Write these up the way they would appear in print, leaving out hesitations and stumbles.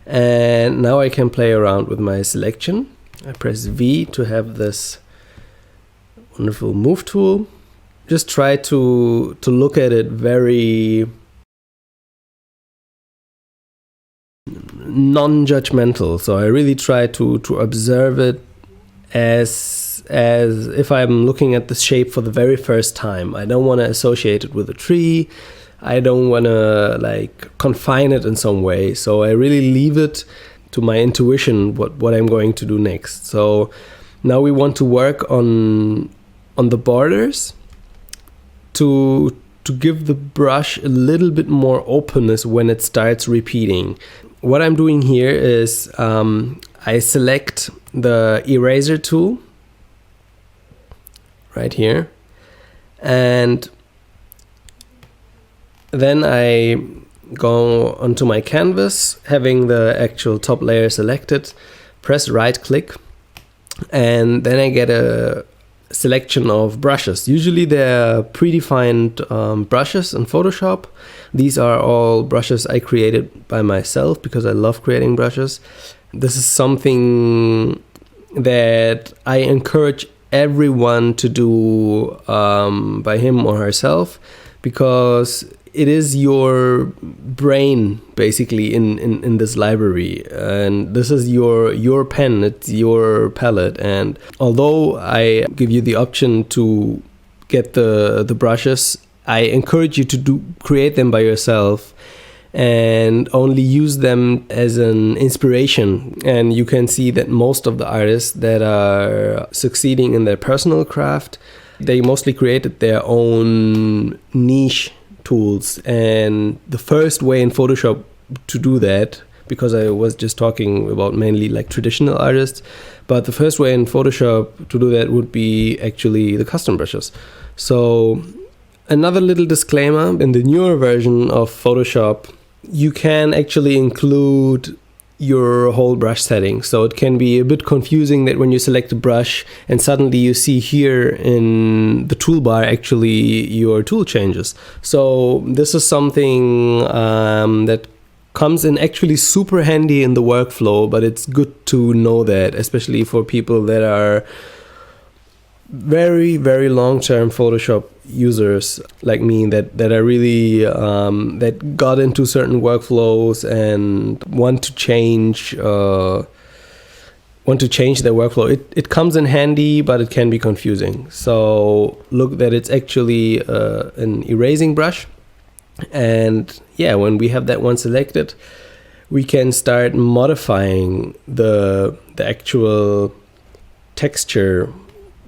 And now I can play around with my selection. I press V to have this wonderful move tool. Just try to look at it very non-judgmental. So I really try to observe it as if I'm looking at the shape for the very first time. I don't want to associate it with a tree. I don't want to like confine it in some way. So I really leave it to my intuition what I'm going to do next. So now we want to work on the borders to give the brush a little bit more openness when it starts repeating. What I'm doing here is I select the eraser tool right here, and then I go onto my canvas, having the actual top layer selected, press right click, and then I get a selection of brushes. Usually they're predefined brushes in Photoshop. These are all brushes I created by myself because I love creating brushes. This is something that I encourage everyone to do by him or herself, because it is your brain basically in this library, and this is your pen, it's your palette. And although I give you the option to get the brushes, I encourage you to create them by yourself and only use them as an inspiration. And you can see that most of the artists that are succeeding in their personal craft, they mostly created their own niche tools. And the first way in Photoshop to do that, because I was just talking about mainly like traditional artists, but the first way in Photoshop to do that would be actually the custom brushes. So another little disclaimer, in the newer version of Photoshop, you can actually include your whole brush setting. So it can be a bit confusing that when you select a brush and suddenly you see here in the toolbar actually your tool changes. So this is something that comes in actually super handy in the workflow, but it's good to know that, especially for people that are very, very long-term Photoshop users like me, that are really that got into certain workflows and want to change their workflow. It comes in handy, but it can be confusing. So look that it's actually an erasing brush, and yeah, when we have that one selected, we can start modifying the actual texture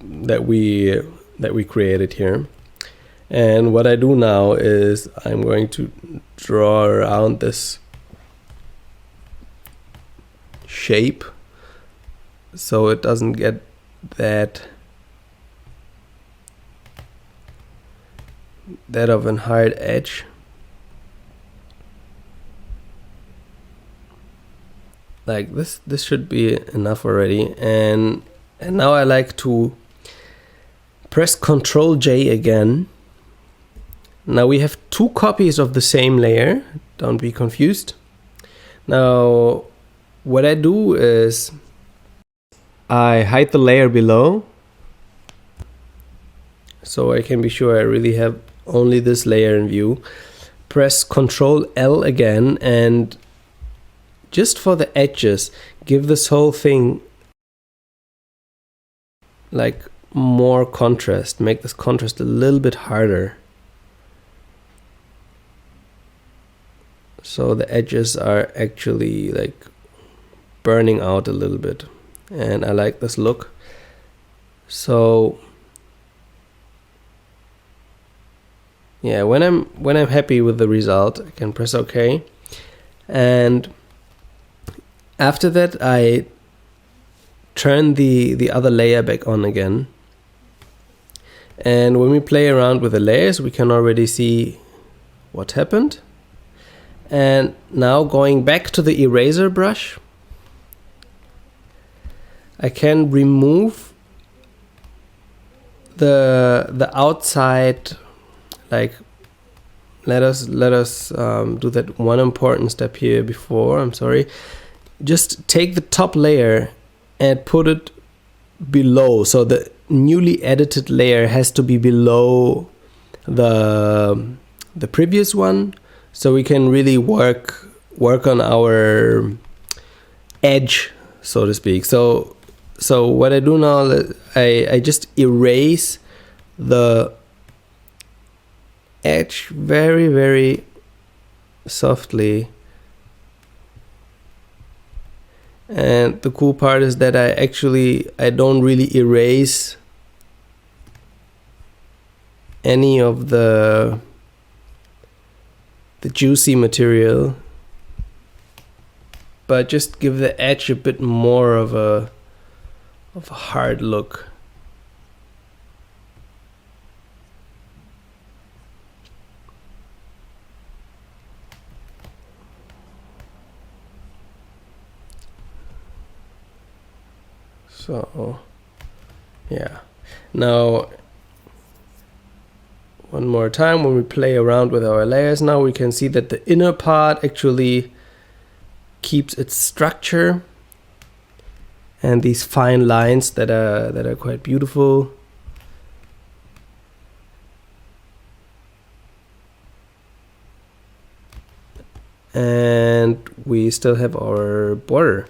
that we created here. And what I do now is I'm going to draw around this shape so it doesn't get that of a hard edge. Like this should be enough already. And now I like to press Ctrl J again. Now we have two copies of the same layer, don't be confused. Now what I do is I hide the layer below, so I can be sure I really have only this layer in view. Press Ctrl L again, and just for the edges, give this whole thing like more contrast, make this contrast a little bit harder, so the edges are actually like burning out a little bit. And I like this look. So yeah, when I'm happy with the result, I can press OK, and after that I turn the other layer back on again. And when we play around with the layers, we can already see what happened. And now going back to the eraser brush, I can remove the outside. Like let us do that one important step here before. I'm sorry. just take the top layer and put it below. So the newly edited layer has to be below the previous one, so we can really work on our edge, so to speak. So what I do now, I just erase the edge very, very softly. And the cool part is that I don't really erase any of the juicy material, but just give the edge a bit more of a hard look. So yeah, now one more time, when we play around with our layers, now we can see that the inner part actually keeps its structure and these fine lines that are quite beautiful. And we still have our border.